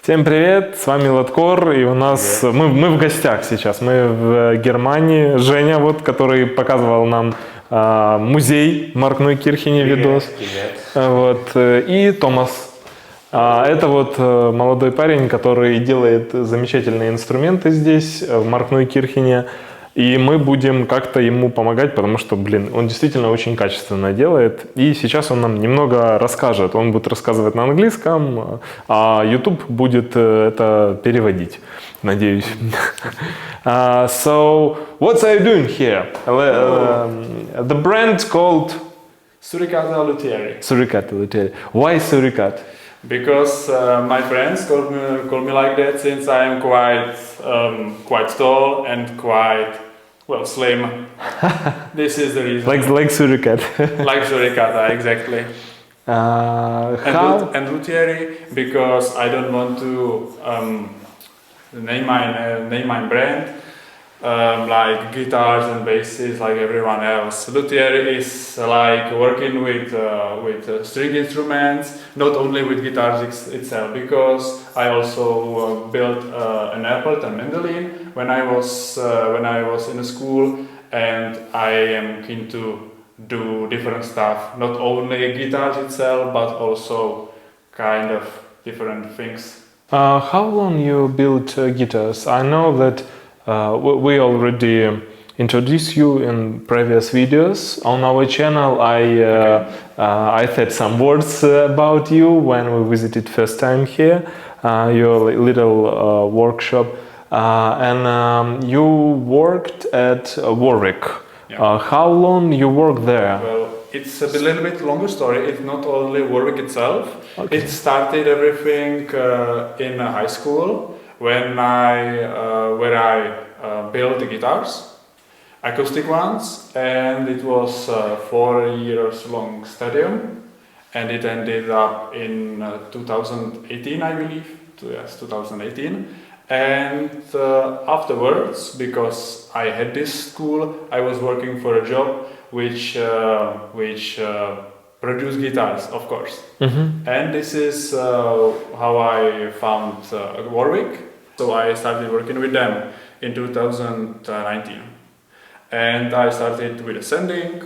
Всем привет, с вами Латкор, и у нас мы в гостях сейчас, мы в Германии. Женя, вот, который показывал нам музей в Маркнойкирхене видос. Вот, и Томас. Это вот молодой парень, который делает замечательные инструменты здесь, в Маркнойкирхене. И мы будем как-то ему помогать, потому что, он действительно очень качественно делает. И сейчас он нам немного расскажет. Он будет рассказывать на английском, а YouTube будет это переводить, надеюсь. So, what are you doing here? The brand called Surikata Luthiery. Surikata Luthiery. Why Surikata? Because my friends call me like that since I am quite tall and quite slim. This is the reason. Like Surikata. Like Surikata, exactly. How? And Luthiery because I don't want to name my brand like guitars and basses like everyone else. Luthiery is like working with string instruments, not only with guitars itself. Because I also built an airport and mandolin when I was in school, and I am keen to do different stuff, not only guitars itself, but also kind of different things. How long you built guitars? I know that we already introduced you in previous videos on our channel. I said some words about you when we visited first time here, your little workshop, and you worked at Warwick. Yeah. How long you worked there? Well, it's a little bit longer story. It's not only Warwick itself. Okay. It started everything in high school when I built the guitars, acoustic ones, and it was a 4 years long studium, and it ended up in 2018, I believe. Yes, 2018. And afterwards, because I had this school, I was working for a job which produced guitars, of course. Mm-hmm. And this is how I found Warwick. So I started working with them in 2019. And I started with ascending.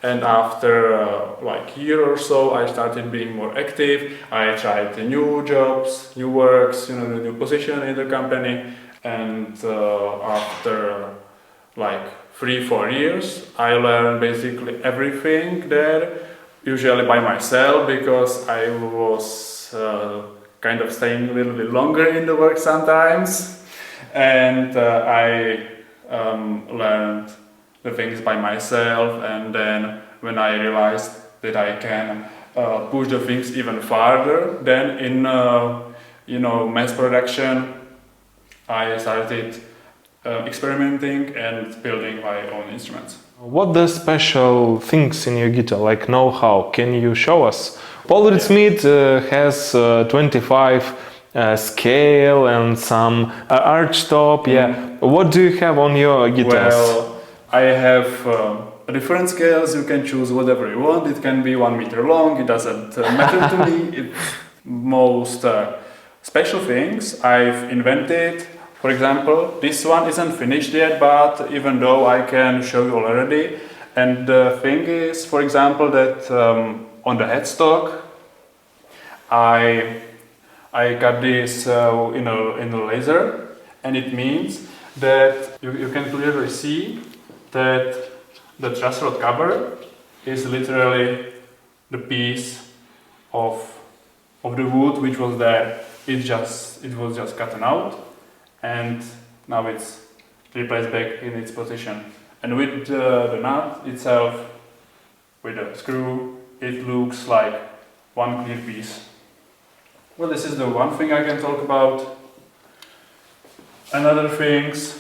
And after like year or so, I started being more active. I tried the new jobs, new works, the new position in the company. And after like 3-4 years, I learned basically everything there, usually by myself, because I was kind of staying a little bit longer in the work sometimes. And I learned the things by myself, and then when I realized that I can push the things even farther than in mass production, I started experimenting and building my own instruments. What the special things in your guitar, like know-how, can you show us? Paul Smith has 25 scale and some arch top. Yeah. What do you have on your guitars? Well, I have different scales. You can choose whatever you want. It can be 1 meter long. It doesn't matter to me. It's most special things I've invented. For example, this one isn't finished yet, but even though I can show you already. And the thing is, for example, that on the headstock, I got this in a laser, and it means that you can clearly see that the truss rod cover is literally the piece of the wood which was there. It was just cut out, and now it's replaced back in its position. And with the nut itself, with the screw, it looks like one clear piece. Well, this is the one thing I can talk about. Another things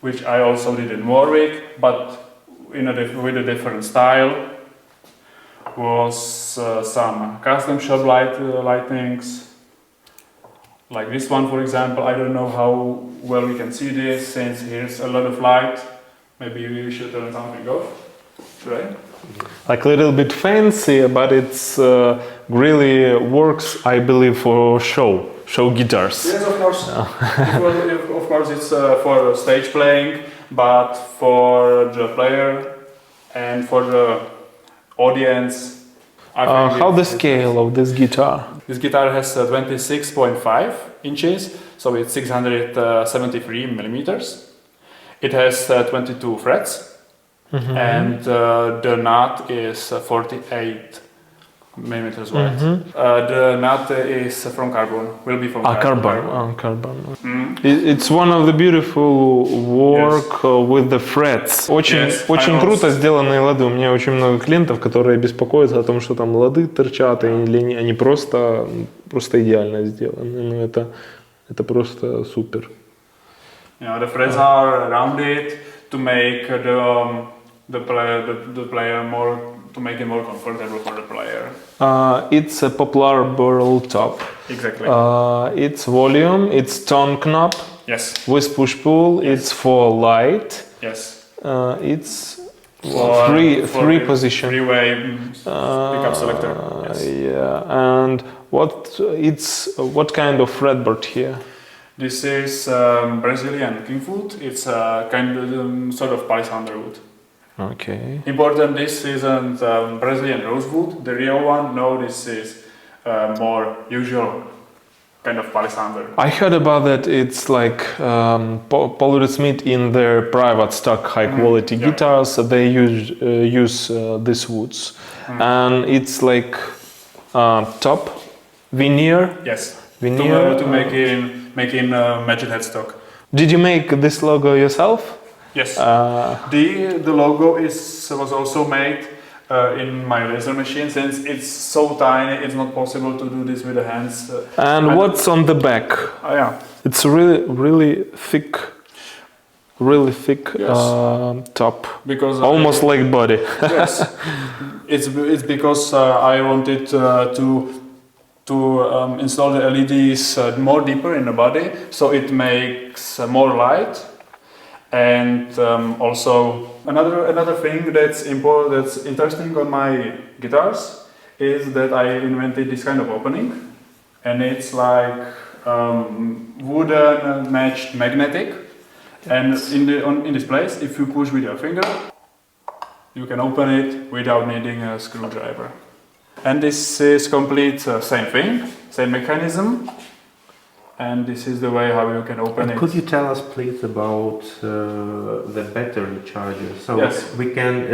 which I also did in Warwick, but with a different style, was some custom shop lightnings. Like this one, for example. I don't know how well you can see this, since here's a lot of light. Maybe we should turn something off. Should I? Like a little bit fancy, but it's really works, I believe, for show show guitars. Yes, of course. Of course, it's for stage playing, but for the player and for the audience. I think How the scale of this guitar? This guitar has 26.5 inches, so it's 673 millimeters. It has 22 frets, and the nut is 48 millimeters wide. The nut is from carbon, will be from carbon. Carbon. It's one of the beautiful work with the frets. Очень круто сделанные лады. У меня очень много клиентов, которые беспокоятся о том, что там лады торчат, или они просто идеально сделаны. Ну, это просто супер. The frets are rounded to make the player more, to make it more comfortable for the player. It's a poplar barrel top. Exactly. It's volume. It's tone knob. Yes. With push-pull. Yes. It's for light. Yes. It's three position. Three-way pickup selector. Yes. Yeah. And what kind of fretboard here? This is Brazilian kingfoot. It's kind of sort of palisander wood. Okay. Important, this isn't Brazilian rosewood, the real one. No, this is more usual kind of palisander. I heard about that. It's like Paul Smith in their private stock high quality guitars. They use these woods, and it's like top veneer. Yes. Veneer to make in matched headstock. Did you make this logo yourself? Yes. The logo was also made in my laser machine. Since it's so tiny, it's not possible to do this with the hands. And what's on the back? Yeah. It's really thick. Really thick top. Because almost like body. Yes. It's because I wanted to install the LEDs more deeper in the body, so it makes more light. And also another thing that's important, that's interesting on my guitars, is that I invented this kind of opening, and it's like wooden matched magnetic. And in this place, if you push with your finger, you can open it without needing a screwdriver. And this is complete same thing, same mechanism. And this is the way how you can open it. Could you tell us, please, about the battery charger? So yes. we don't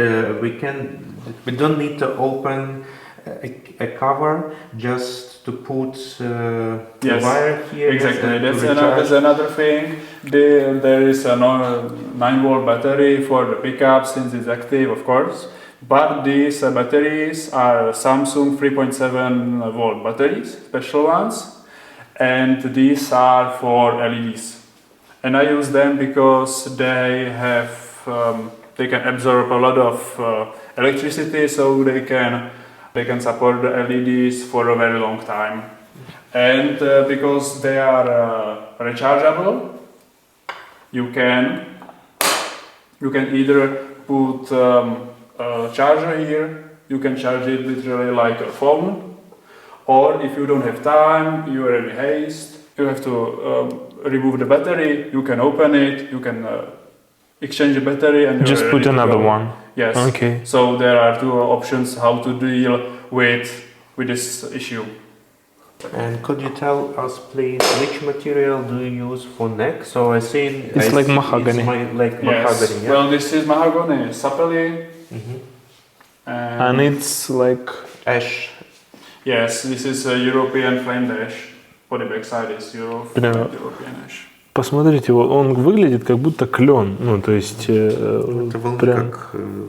need to open a cover, just to put the wire here. Exactly. That's another thing. There is a 9-volt battery for the pickup, since it's active, of course. But these batteries are Samsung 3.7 volt batteries, special ones. And these are for LEDs, and I use them because they can absorb a lot of electricity, so they can support the LEDs for a very long time. And because they are rechargeable, you can either put a charger here. You can charge it literally like a phone. Or if you don't have time, you are in haste, you have to remove the battery, you can open it, you can exchange the battery and just put another one. Yes. Okay. So there are two options how to deal with this issue. And could you tell us, please, which material do you use for neck? So I see it's like mahogany. Mahogany. Yeah? Well, this is mahogany, sapele. And it's like ash. Yes, this is a European flamed ash. For the backside is European ash. Посмотрите, он выглядит как будто клен, ну то есть прям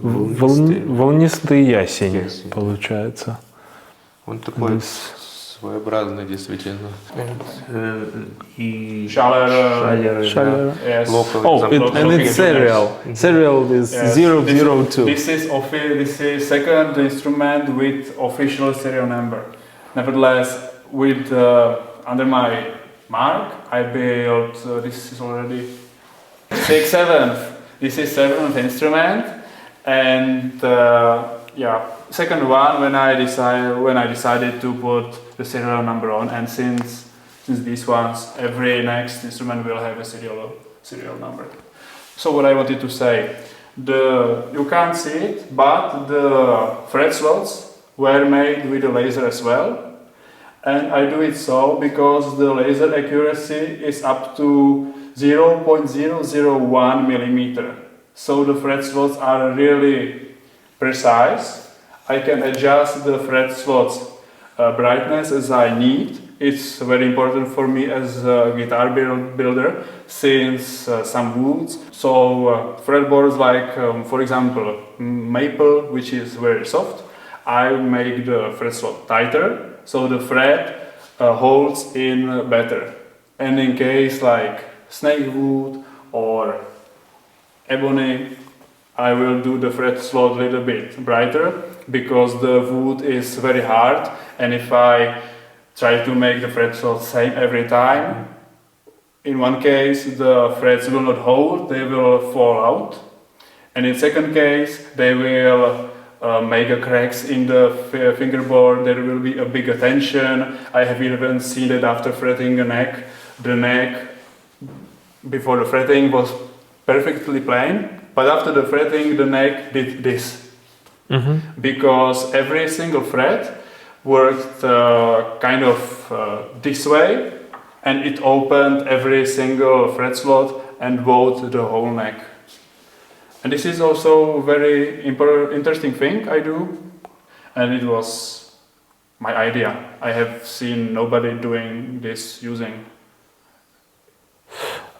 волнистый ясень получается. Он такой своеобразный, действительно. Schaller. Yes. And it's serial. Serial is 002. This is second instrument with official serial number. Nevertheless, with under my mark, I built. This is already 7th. This is 7th instrument, and second one when I decided to put the serial number on, and since since these ones, every next instrument will have a serial number. So what I wanted to say, you can't see it, but the fret slots were made with a laser as well. And I do it so because the laser accuracy is up to 0.001 millimeter. So the fret slots are really precise. I can adjust the fret slots brightness as I need. It's very important for me as a guitar builder since some woods. So fretboards like, for example, maple, which is very soft, I make the fret slot tighter so the fret holds in better. And in case like snake wood or ebony, I will do the fret slot a little bit brighter because the wood is very hard, and if I try to make the fret slot same every time, in one case the frets will not hold, they will fall out, and in second case they will make a cracks in the fingerboard, there will be a bigger tension. I have even seen that after fretting the neck before the fretting was perfectly plain, but after the fretting the neck did this. Because every single fret worked kind of this way, and it opened every single fret slot and bowed the whole neck. And this is also very interesting thing I do, and it was my idea. I have seen nobody doing this using.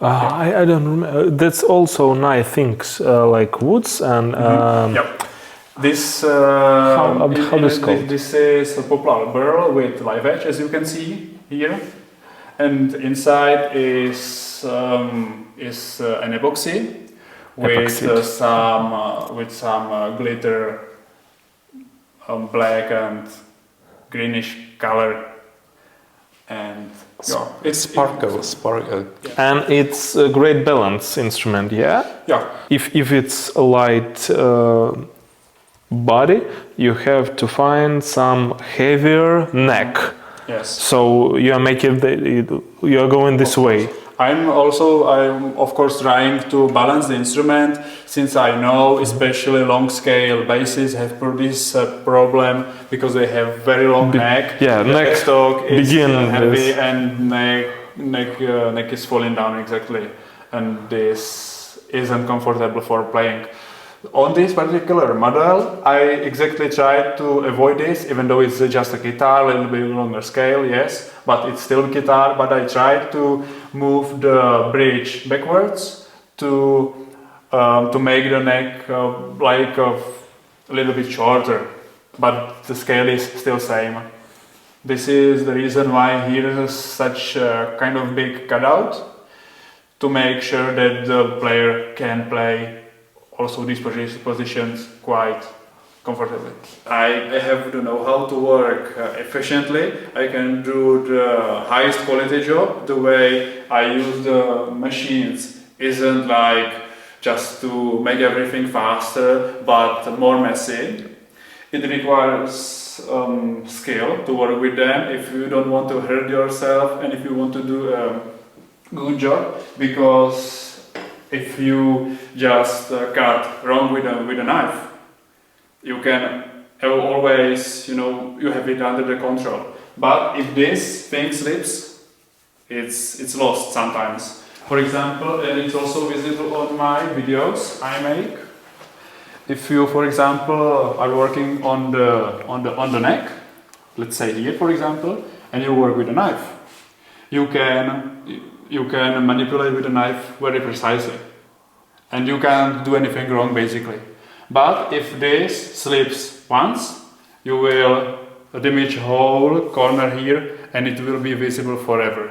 I don't remember. That's also nice things like woods and. Yep. This how this called? This is a poplar burl with live edge, as you can see here, and inside is an epoxy with some glitter, black and greenish color, and it's sparkle. And it's a great balance instrument, yeah. Yeah. If it's a light body, you have to find some heavier neck. Yes. So you are making you are going this way. I'm of course trying to balance the instrument, since I know especially long scale basses have this problem because they have very long neck. Yeah, the neck stock is heavy this. and neck is falling down exactly, and this isn't comfortable for playing. On this particular model, I exactly tried to avoid this, even though it's just a guitar, a little bit longer scale, yes, but it's still guitar, but I tried to move the bridge backwards to make the neck like a little bit shorter, but the scale is still same. This is the reason why here is such a kind of big cutout, to make sure that the player can play also these positions quite comfortably. I have to know how to work efficiently. I can do the highest quality job. The way I use the machines isn't like just to make everything faster, but more messy. It requires skill to work with them if you don't want to hurt yourself and if you want to do a good job, because if you just cut wrong with a knife, you can always, you have it under the control. But if this thing slips, it's lost sometimes. For example, and it's also visible on my videos I make. If you, for example, are working on the neck, let's say here, for example, and you work with a knife, you can manipulate with a knife very precisely, and you can't do anything wrong basically. But if this slips once, you will damage whole corner here, and it will be visible forever.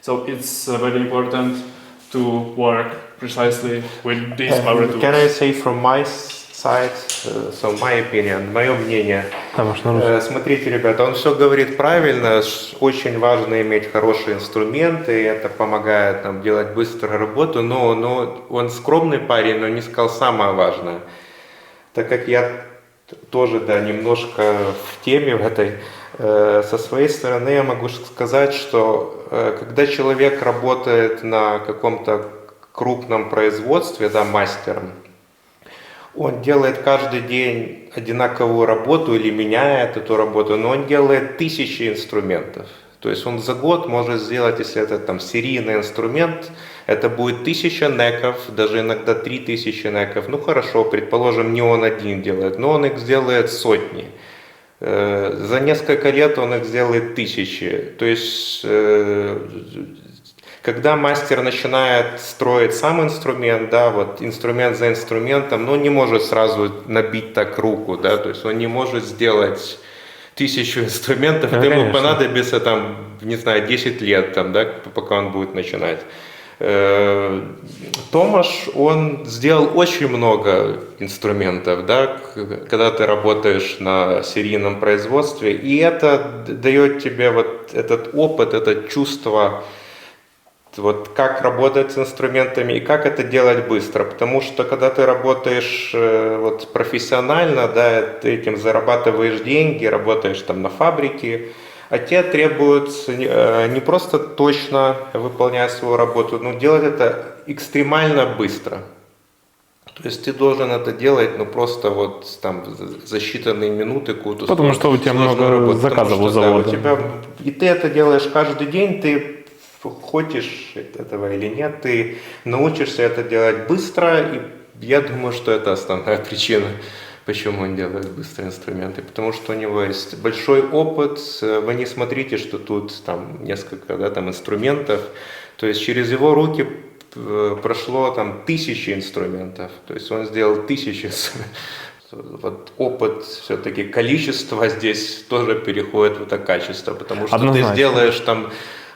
So it's very important to work precisely with these power tools. Can I say from my side, so my opinion, мое мнение. Смотрите, ребята, он все говорит правильно, очень важно иметь хорошие инструменты, это помогает нам делать быструю работу, но он скромный парень, но не сказал самое важное. Так как я тоже, немножко в теме в этой, Со своей стороны я могу сказать, что когда человек работает на каком-то крупном производстве, да, мастером, он делает каждый день одинаковую работу или меняет эту работу, но он делает тысячи инструментов. То есть он за год может сделать, если это там серийный инструмент, это будет 1000 неков, даже иногда 3000 неков. Ну хорошо, предположим, не он один делает, но он их сделает сотни. За несколько лет он их сделает 1000. То есть, когда мастер начинает строить сам инструмент, да, вот инструмент за инструментом, но он не может сразу набить так руку, да, то есть он не может сделать 1000 инструментов, это ему понадобится там, не знаю, 10 лет, там, да, пока он будет начинать. Томаш, он сделал очень много инструментов, да, когда ты работаешь на серийном производстве, и это дает тебе вот этот опыт, это чувство, вот как работать с инструментами и как это делать быстро, потому что когда ты работаешь вот профессионально, да, ты этим зарабатываешь деньги, работаешь там на фабрике, а те требуют не просто точно выполнять свою работу, но делать это экстремально быстро. То есть ты должен это делать, ну просто вот там за считанные минуты какую-то. Потому что у тебя много заказов у завода. Да, у тебя, и ты это делаешь каждый день, ты хочешь этого или нет, ты научишься это делать быстро, и я думаю, что это основная причина, почему он делает быстрые инструменты, потому что у него есть большой опыт, вы не смотрите, что тут там несколько, да, там инструментов, то есть через его руки прошло там 1000 инструментов, то есть он сделал 1000 инструментов. Вот опыт, все-таки количество здесь тоже переходит в это качество, потому что ты сделаешь там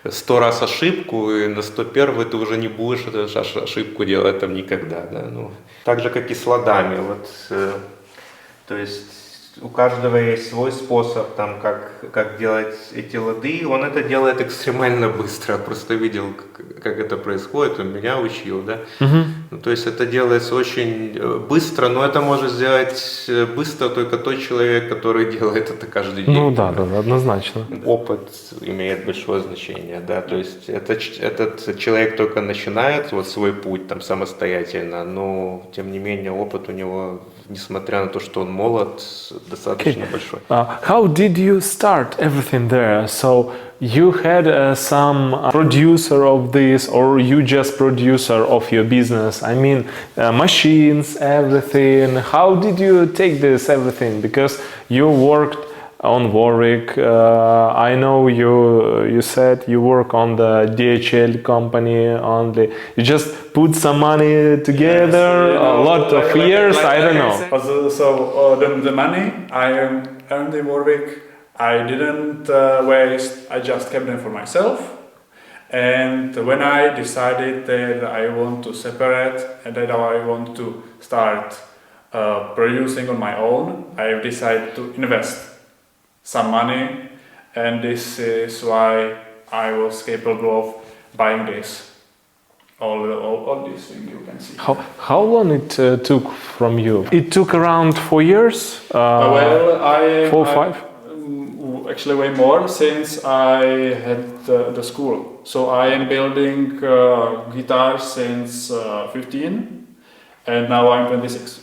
100 раз ошибку, и на 101 ты уже не будешь эту ошибку делать там никогда. Да? Ну, так же, как и с ладами. Вот, то есть у каждого есть свой способ, там, как делать эти лады. Он это делает экстремально быстро. Я просто видел, как это происходит, он меня учил. Да? Ну, то есть это делается очень быстро, но это может сделать быстро только тот человек, который делает это каждый день. Ну да, однозначно. Опыт имеет большое значение, да, то есть этот человек только начинает вот свой путь там самостоятельно, но тем не менее опыт у него, несмотря на то, что он молод, достаточно большой. How did you start everything there? So you had some producer of this, or you just producer of your business? I mean, machines, everything. How did you take this everything? Because you worked on Warwick. I know you said you work on the DHL company only. You just put some money together, yes, a lot of years, I don't know. So the money I earned in Warwick, I didn't waste, I just kept them for myself. And when I decided that I want to separate and that I want to start producing on my own, I decided to invest some money, and this is why I was capable of buying this. All these things you can see. How long it took from you? It took around 4 years? Well, 4 or 5? Actually way more, since I had the school. So I am building guitars since 15, and now I'm 26.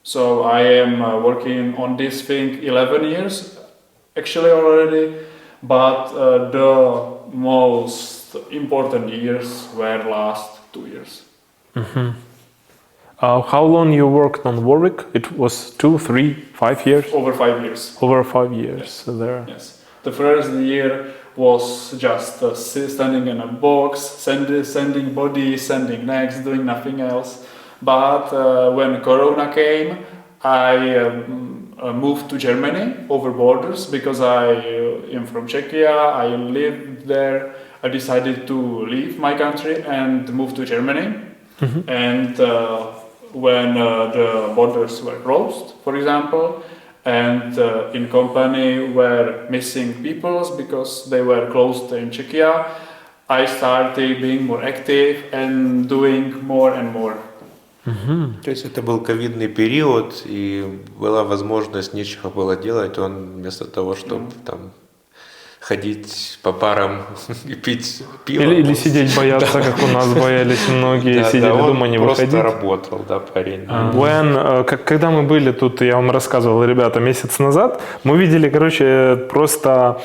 So I am working on this thing 11 years actually already, but the most important years were last 2 years. Mm-hmm. How long you worked on Warwick? It was 2, 3, 5 years? Over 5 years. Over 5 years, yes. There. Yes. The first year was just standing in a box, sending bodies, sending necks, doing nothing else. But when Corona came, I moved to Germany over borders because I am from Czechia, I lived there. I decided to leave my country and move to Germany. Mm-hmm. And when the borders were closed, for example, and in company were missing people because they were closed in Czechia, I started being more active and doing more and more. То есть это был ковидный период, и была возможность, нечего было делать. Он вместо того, чтобы там ходить по парам и пить пиво. Или сидеть бояться, как у нас боялись многие, сидели дома, не выходить. Просто работал, да, парень. Когда мы были тут, я вам рассказывал, ребята, месяц назад, мы видели, короче, просто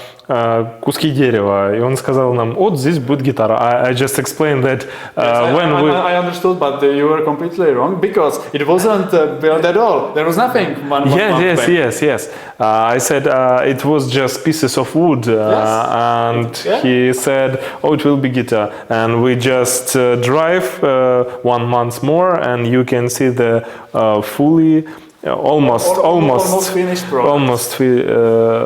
куски дерева, и он сказал нам, вот здесь будет гитара. I just explained that I understood, but you were completely wrong, because it wasn't built at all. There was nothing. Yes. I said it was just pieces of wood, he said, oh, it will be guitar. And we just drive 1 month more, and you can see the fully almost finished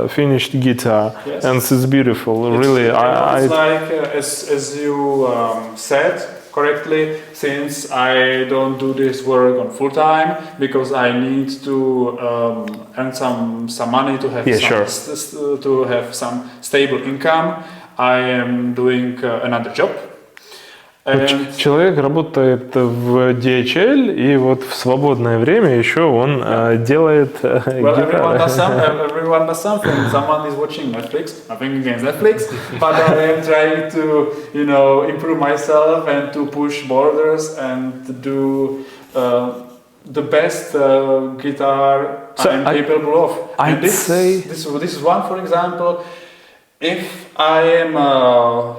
finished guitar, and it's beautiful. Really, it's like as you said correctly. Since I don't do this work on full time because I need to earn some money to have to have some stable income, I am doing another job. Человек работает в DHL, и вот в свободное время еще он делает гитары. Everyone does something. Someone is watching Netflix. Nothing against Netflix, but I am trying to, improve myself and to push borders and to do the best guitar I'm capable of. This is one, for example. If I am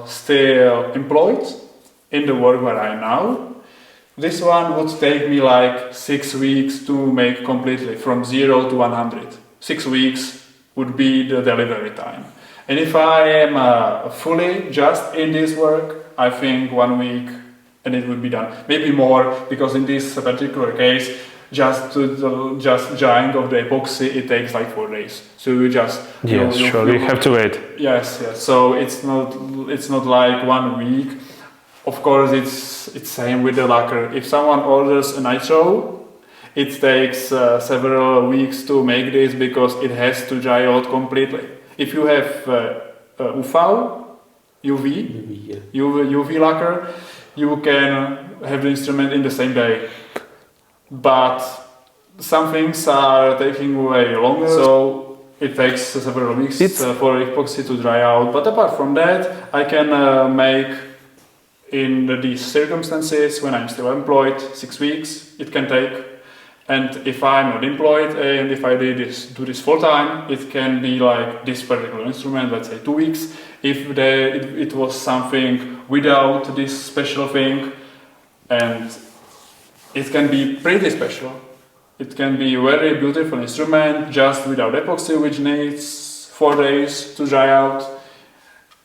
still employed in the work where I am now, this one would take me like 6 weeks to make completely from 0 to 100. 6 weeks would be the delivery time. And if I am fully just in this work, I think 1 week and it would be done. Maybe more, because in this particular case, just drying of the epoxy, it takes like 4 days. So you just you have to wait. Yes. So it's not like 1 week. Of course, it's same with the lacquer. If someone orders a nitro, it takes several weeks to make this because it has to dry out completely. If you have UV lacquer, you can have the instrument in the same day. But some things are taking way longer, so it takes several weeks for epoxy to dry out. But apart from that, I can make in these circumstances when I'm still employed 6 weeks it can take, and if I'm not employed and if I do this full time, it can be like this particular instrument, let's say 2 weeks. If it was something without this special thing, and it can be pretty special. It can be a very beautiful instrument just without epoxy, which needs 4 days to dry out.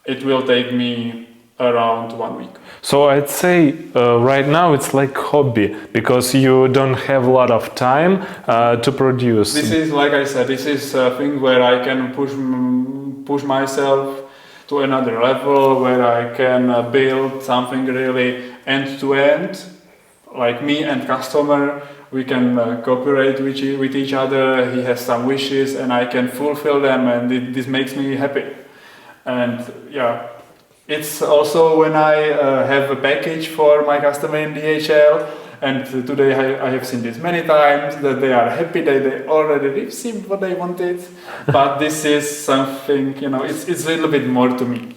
It will take me around 1 week. So I'd say right now it's like hobby, because you don't have a lot of time to produce. This is, like I said, this is a thing where I can push myself to another level, where I can build something really end to end. Like me and customer, we can cooperate with each other. He has some wishes and I can fulfill them, and this makes me happy. And yeah. It's also when I have a package for my customer in DHL, and today I have seen this many times, that they are happy that they already received what they wanted. But this is something, it's a little bit more to me.